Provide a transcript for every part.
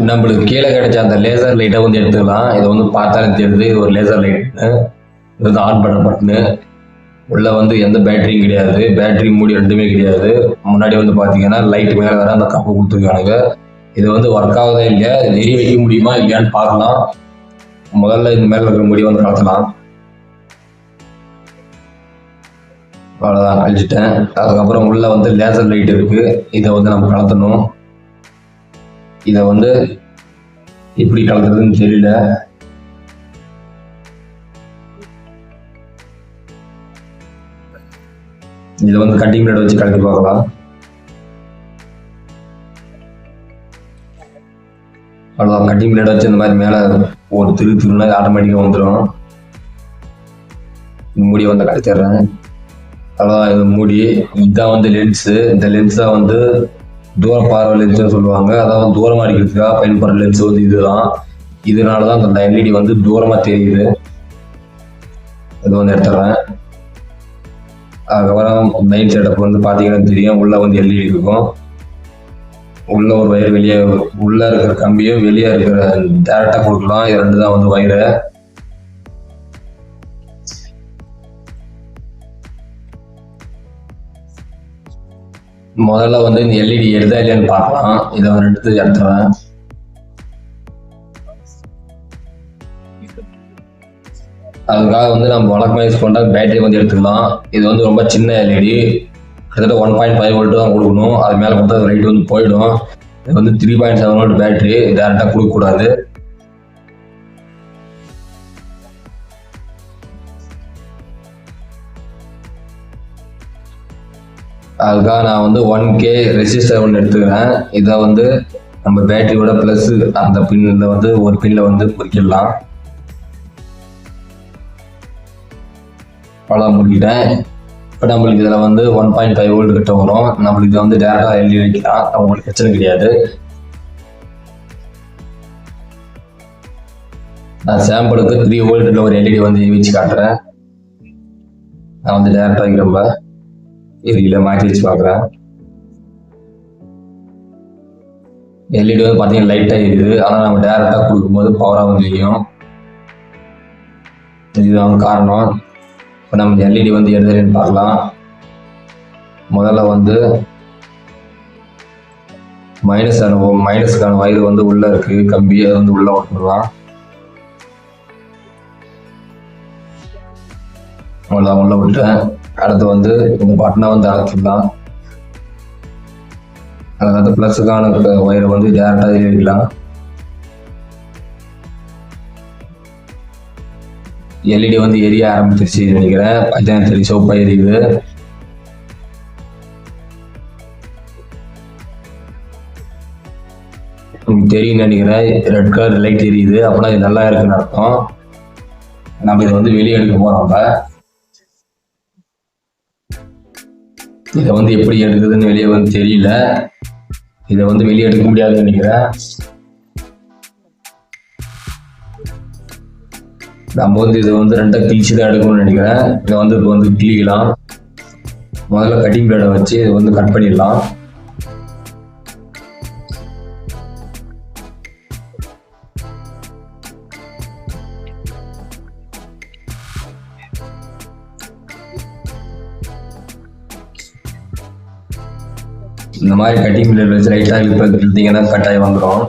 நம்மளுக்கு கீழே கிடைச்ச அந்த லேசர் லைட்டை வந்து எடுத்துக்கலாம். இதை வந்து பார்த்தாலே தெரியுது, இது ஒரு லேசர் லைட்னு. இது வந்து ஆன் பண்ண பட்டனு. உள்ள வந்து எந்த பேட்டரியும் கிடையாது, பேட்டரி மூடி ரெண்டுமே கிடையாது. முன்னாடி வந்து பார்த்தீங்கன்னா லைட் மேலே வர அந்த கப்பு கொடுத்துருக்கானுங்க. இது வந்து ஒர்க் ஆகுதா இல்லையா, எரிய வைக்க முடியுமா இல்லையான்னு பார்க்கலாம். முதல்ல இந்த மேலே இருக்கிற முடிவை வந்து கலத்தலாம். அவ்வளோதான், கழிச்சிட்டேன். அதுக்கப்புறம் உள்ள வந்து லேசர் லைட் இருக்கு, இதை வந்து நம்ம கலத்தணும். இதை வந்து எப்படி கலத்துறதுன்னு தெரியல. இதை வந்து கட்டிங் பிளேட் வச்சு கலந்து பார்க்கலாம். அவ்வளோதான், கட்டிங் பிளேட் வச்சு இந்த மாதிரி மேலே ஒரு திருனா ஆட்டோமேட்டிக்காக வந்துடும். மூடி வந்து கழிச்சிடுறேன். அவ்வளோதான், இது மூடி. இதுதான் வந்து லென்ஸு. இந்த லென்ஸை வந்து தூர பார்வை லென்ஸ்னு சொல்லுவாங்க. அதாவது தூரமாக அடிக்கிறதுக்காக பயன்படுற லென்ஸ் வந்து இதுதான். இதனால தான் அந்த எல்இடி வந்து தூரமாக தெரியுது. இது வந்து எடுத்துடுறேன். அதுக்கப்புறம் மெயின் செட்டப் வந்து பார்த்தீங்கன்னா தெரியும், உள்ள வந்து எல்இடி இருக்கும். உள்ள ஒரு வயர் வெளியே, உள்ள இருக்கிற கம்பியும் வெளியே இருக்கிற டேரக்டாக கொடுக்கலாம். இது ரெண்டு தான் வந்து வயரு. முதல்ல வந்து இந்த எல்இடி எடுத்தா இல்லையான்னு பார்க்கலாம். இதை வந்து எடுத்து எடுத்துறேன். அதுக்காக வந்து நம்ம வழக்கமாக யூஸ் பண்ணுற பேட்டரி வந்து எடுத்துக்கலாம். இது வந்து ரொம்ப சின்ன எல்இடி, கிட்டத்தட்ட 1.5 வோல்ட் தான் கொடுக்கணும். அது மேலே கொடுத்தா லைட் வந்து போயிடும். இது வந்து 3.7 வோல்ட் பேட்டரி, டேரெக்டாக கொடுக்கக்கூடாது. அதுக்காக நான் வந்து 1K ரெசிஸ்டர் ஒன்று எடுத்துக்கிறேன். இதை வந்து நம்ம பேட்டரியோட ப்ளஸ் அந்த பின்னில் வந்து ஒரு பின்னில் வந்து குறிக்கிடலாம். அவ்வளோதான், முடிக்கிட்டேன். இப்போ நம்மளுக்கு இதில் வந்து 1.5 வோல்ட் கிட்ட வரும். நம்மளுக்கு இதை வந்து டேரெக்டாக எல்இடி வைக்கலாம், அவங்களுக்கு பிரச்சனை கிடையாது. நான் சாம்பிளுக்கு 3 வோல்ட்டில் ஒரு எல்இடி வந்து வச்சு காட்டுறேன். நான் வந்து டேரெக்டாக வைக்கிறப்ப எல்இடியில மாற்றி வச்சு பார்க்குறேன். எல்இடி வந்து பார்த்தீங்கன்னா லைட்டாக இருக்குது, ஆனால் நம்ம டேரெக்டாக கொடுக்கும்போது பவராக வந்து வைக்கும். இதுதான் காரணம். இப்போ நம்ம எல்இடி வந்து எடுத்துன்னு பார்க்கலாம். முதல்ல வந்து மைனஸுக்கான வயர் வந்து உள்ளே இருக்குது, கம்பி, அதை வந்து உள்ளே ஓட்டலாம். அவ்வளோதான், உள்ளே விட்டேன். அடுத்து வந்து இந்த பட்டனை வந்து அழைச்சிடலாம். அதாவது ப்ளஸுக்கான வயரை வந்து டேரெக்டாக வைக்கலாம். எல்இடி வந்து எரிய ஆரம்பிச்சிருச்சு நினைக்கிறேன். பச்சை தெரி சோப்பாக எரியுது. தெரியும் நினைக்கிறேன், ரெட் கலர் லைட் எரியுது. அப்படின்னா இது நல்லா இருக்குன்னு அர்த்தம். நம்ம இதை வந்து வெளியே எடுக்க போகிறோம். இதை வந்து எப்படி எடுக்குதுன்னு வெளியே வந்து தெரியல. இதை வந்து வெளியே எடுக்க முடியாதுன்னு நினைக்கிறேன். நம்ம வந்து இதை வந்து ரெண்டாக கிழிச்சு தான் எடுக்கணும்னு நினைக்கிறேன். இதை வந்து இப்போ வந்து கிழிக்கலாம். முதல்ல கட்டிங் பிளேடை வச்சு இதை வந்து கட் பண்ணிடலாம். இந்த மாதிரி கட்டிங் பிளேட் வச்சு லைட்டாக இப்போ இழுத்தீங்கன்னா கட்டாயி வந்துடும்.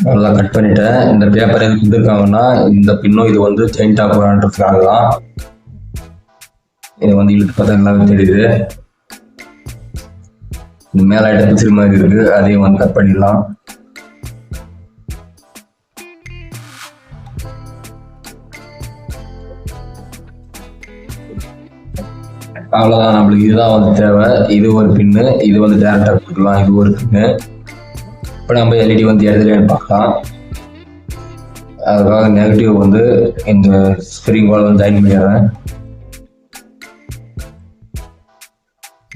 அவ்வளோதான், கட் பண்ணிட்டேன். இந்த பேப்பர் எதுக்கு கொடுத்துருக்காங்கன்னா, இந்த பின்னும் இது வந்து செயின் டாப் பண்ணுறதுக்காக தான். இதை வந்து இழுத்து பார்த்தா எல்லாமே தெரியுது. இந்த மேலே பிசிறு மாதிரி இருக்கு, அதையும் வந்து கட் பண்ணிடலாம். அவ்வளோதான், நம்மளுக்கு இதுதான் வந்து தேவை. இது ஒரு பின்னு, இது வந்து டேரெக்டாக கொடுக்கலாம், இது ஒரு பின்னு. இப்போ நம்ம எல்இடி வந்து எடுத்துலேன்னு பார்க்கலாம். அதுக்காக நெகட்டிவ் வந்து இந்த ஸ்ப்ரிங் வால் வந்து ஜாயின் பண்ணிடுறேன்.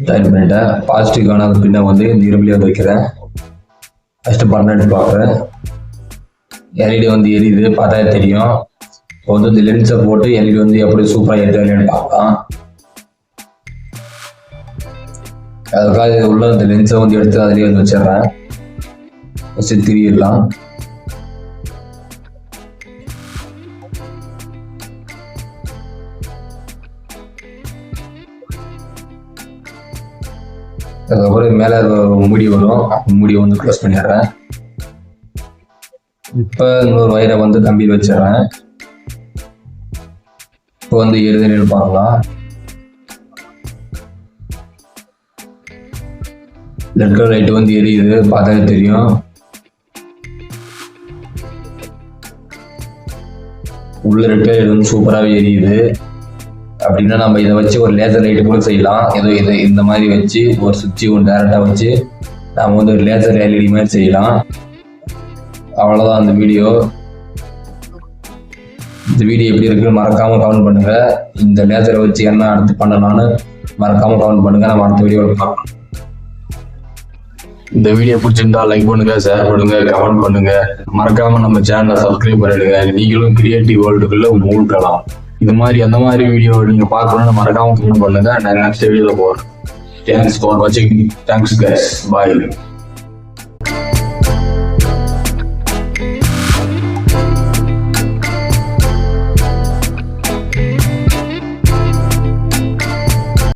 ஜாயின் பண்ணிட்டேன். பாசிட்டிவ்கான பின்னை வந்து இந்த இரும்புலேயே வந்து வைக்கிறேன். ஃபஸ்ட்டு பர்னட் பார்க்குறேன். எல்இடி வந்து எரியுது, பார்த்தா தெரியும். இப்போ வந்து இந்த லென்ஸை போட்டு எல்இடி வந்து எப்படி சூப்பராக எரியுதுன்னு பார்க்கலாம். அதுக்காக உள்ள இந்த லென்ஸை வந்து எடுத்து அதிலேயே வந்து வச்சிடுறேன். ஃபஸ்ட்டு திரியிடலாம். அதுக்கப்புறம் மேலே மூடி வரும், மூடியை வந்து க்ளோஸ் பண்ணிடுறேன். இப்போ இன்னொரு வயரை வந்து கம்பியில் வச்சிடுறேன். இப்போ வந்து எரிதல் பார்க்கலாம். ரெட் கலர் லைட் வந்து எரியுது, பார்த்தாலே தெரியும். உள்ள ரெட் கலர் லைட் வந்து சூப்பராகவே எரியுது. அப்படின்னா நம்ம இதை வச்சு ஒரு லேசர் லைட்டு கூட செய்யலாம். ஏதோ இது இந்த மாதிரி வச்சு ஒரு சுவிட்சு ஒன்று டேரெக்டாக வச்சு நம்ம வந்து ஒரு லேசர் எல்இடி மாதிரி செய்யலாம். அவ்வளோதான் அந்த வீடியோ. இந்த வீடியோ எப்படி இருக்குன்னு மறக்காமல் கமெண்ட் பண்ணுங்கள். இந்த லேசரை வச்சு என்ன அடுத்து பண்ணலான்னு மறக்காமல் கமெண்ட் பண்ணுங்கள். நம்ம அடுத்த வீடியோவில் பார்க்கலாம். இந்த வீடியோ பிடிச்சிருந்தா லைக் பண்ணுங்க, ஷேர் பண்ணுங்க, கமெண்ட் பண்ணுங்க. மறக்காம நம்ம சேனலை சப்ஸ்கிரைப் பண்ணிடுங்க. நீங்களும் கிரியேட்டிவ் வேர்ல்டுக்குள்ள மூழ்கலாம். இது மாதிரி அந்த மாதிரி வீடியோ நீங்க பார்க்கணும்னு மறக்காம கமெண்ட் பண்ணுங்க. நான் நெக்ஸ்ட் வீடியோல போறேன். தேங்க்ஸ் ஃபார் வாட்சிங். Thanks guys. பாய்.